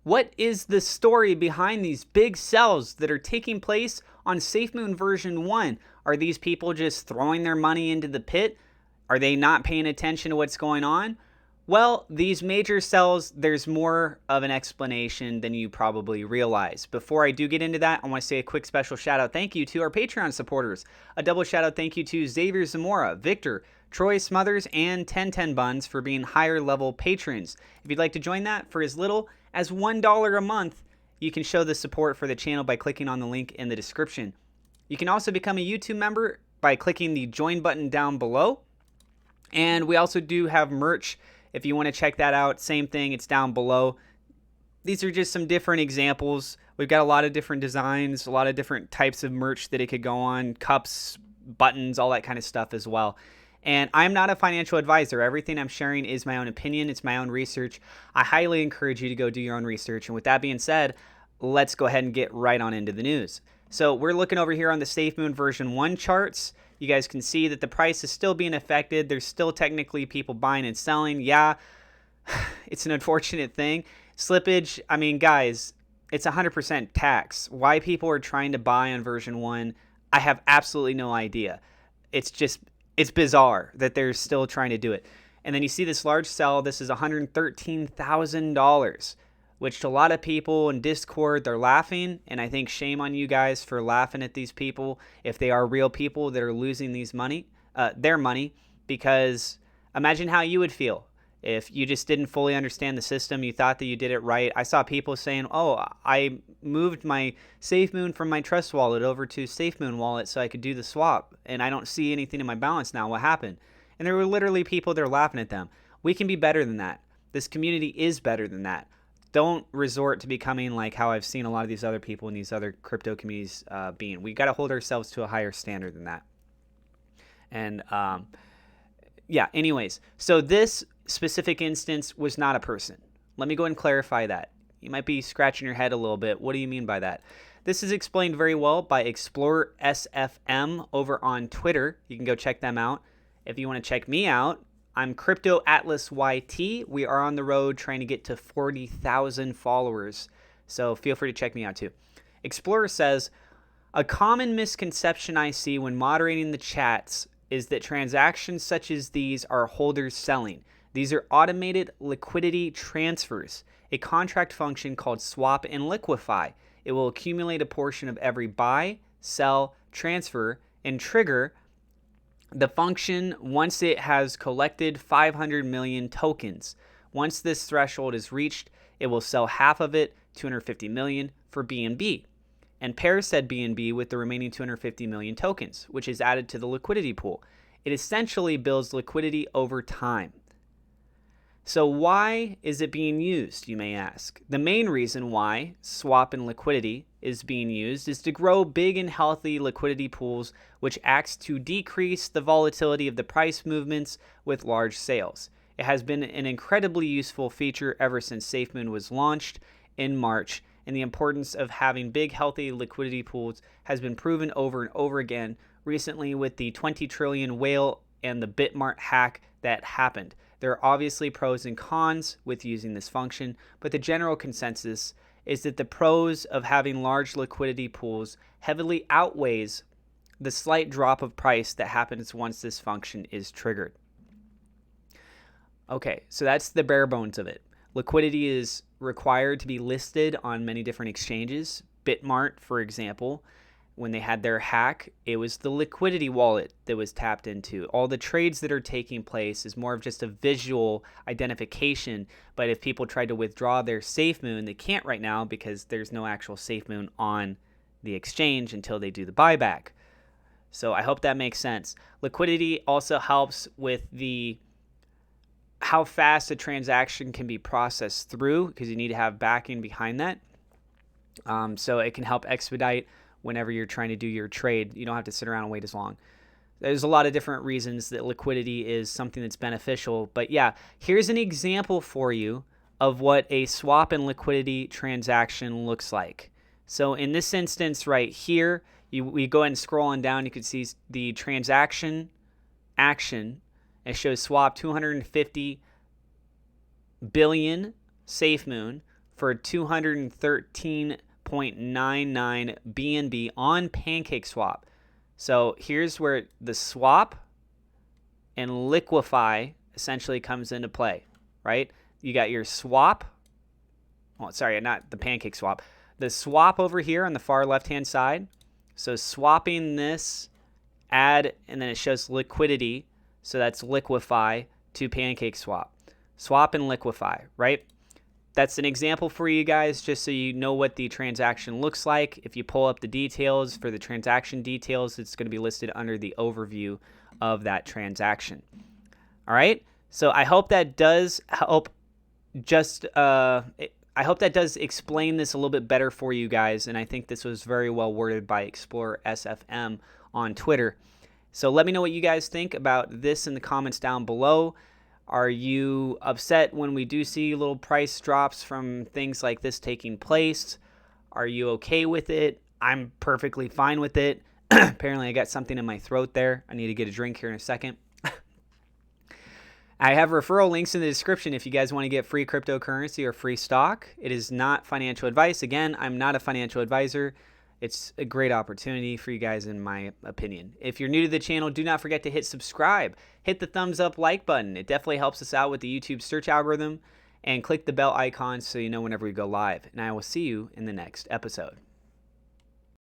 What is the story behind these big sells that are taking place on SafeMoon version 1? Are these people just throwing their money into the pit? Are they not paying attention to what's going on? Well, these major sells, there's more of an explanation than you probably realize. Before I do get into that, I want to say a quick special shout out thank you to our Patreon supporters. A double shout out thank you to Xavier Zamora, Victor, Troy Smothers, and 1010 Buns for being higher level patrons. If you'd like to join that for as little as $1 a month, you can show the support for the channel by clicking on the link in the description. You can also become a YouTube member by clicking the join button down below. And we also do have merch. If you want to check that out, same thing, it's down below. These are just some different examples. We've got a lot of different designs, a lot of different types of merch that it could go on, cups, buttons, all that kind of stuff as well. And I'm not a financial advisor. Everything I'm sharing is my own opinion. It's my own research. I highly encourage you to go do your own research. And with that being said, let's go ahead and get right on into the news. So we're looking over here on the SafeMoon version 1 charts. You guys can see that the price is still being affected. There's still technically people buying and selling. Yeah, it's an unfortunate thing. Slippage, I mean, guys, it's 100% tax. Why people are trying to buy on version 1, I have absolutely no idea. It's bizarre that they're still trying to do it. And then you see this large sell. This is $113,000. Which to a lot of people in Discord, they're laughing, and I think shame on you guys for laughing at these people if they are real people that are losing their money, because imagine how you would feel if you just didn't fully understand the system. You thought that you did it right. I saw people saying, oh, I moved my SafeMoon from my Trust wallet over to SafeMoon wallet so I could do the swap, and I don't see anything in my balance now. What happened? And there were literally people that are laughing at them. We can be better than that. This community is better than that. Don't resort to becoming like how I've seen a lot of these other people in these other crypto communities being. We got to hold ourselves to a higher standard than that. And yeah, anyways, so this specific instance was not a person. Let me go ahead and clarify that. You might be scratching your head a little bit. What do you mean by that? This is explained very well by Explorer SFM over on Twitter. You can go check them out. If you want to check me out, I'm Crypto Atlas YT. We are on the road trying to get to 40,000 followers. So feel free to check me out too. Explorer says, a common misconception I see when moderating the chats is that transactions such as these are holders selling. These are automated liquidity transfers, a contract function called SWAP and Liquify. It will accumulate a portion of every buy, sell, transfer, and trigger the function once it has collected 500 million tokens. Once this threshold is reached, it will sell half of it, 250 million, for BNB, and pair said BNB with the remaining 250 million tokens, which is added to the liquidity pool. It essentially builds liquidity over time. So why is it being used, you may ask? The main reason why swap and liquidity is being used is to grow big and healthy liquidity pools, which acts to decrease the volatility of the price movements with large sales. It has been an incredibly useful feature ever since SafeMoon was launched in March, and the importance of having big healthy liquidity pools has been proven over and over again recently with the 20 trillion whale and the Bitmart hack that happened. There are obviously pros and cons with using this function, but the general consensus is that the pros of having large liquidity pools heavily outweighs the slight drop of price that happens once this function is triggered. Okay, so that's the bare bones of it. Liquidity is required to be listed on many different exchanges. Bitmart, for example, when they had their hack, it was the liquidity wallet that was tapped into. All the trades that are taking place is more of just a visual identification, but if people tried to withdraw their SafeMoon, they can't right now because there's no actual SafeMoon on the exchange until they do the buyback. So I hope that makes sense. Liquidity also helps with how fast a transaction can be processed through, because you need to have backing behind that. So it can help expedite whenever you're trying to do your trade. You don't have to sit around and wait as long. There's a lot of different reasons that liquidity is something that's beneficial. But yeah, here's an example for you of what a swap and liquidity transaction looks like. So in this instance right here, we go ahead and scroll on down. You can see the transaction action. It shows swap 250 billion SafeMoon for 213.99 BNB on PancakeSwap. So here's where the swap and liquify essentially comes into play, right? You got your swap. Oh, sorry, not the pancake swap. The swap over here on the far left-hand side. So swapping this, add, and then it shows liquidity. So that's liquify to PancakeSwap. Swap and liquify, right? That's an example for you guys just so you know what the transaction looks like. If you pull up the details for the transaction details, it's going to be listed under the overview of that transaction. All right? So I hope that does help I hope that does explain this a little bit better for you guys, and I think this was very well worded by Explorer SFM on Twitter. So let me know what you guys think about this in the comments down below. Are you upset when we do see little price drops from things like this taking place? Are you okay with it? I'm perfectly fine with it. Apparently I got something in my throat there. I need to get a drink here in a second. I have referral links in the description if you guys want to get free cryptocurrency or free stock. It is not financial advice. Again, I'm not a financial advisor. It's a great opportunity for you guys, in my opinion. If you're new to the channel, do not forget to hit subscribe. Hit the thumbs up like button. It definitely helps us out with the YouTube search algorithm. And click the bell icon so you know whenever we go live. And I will see you in the next episode.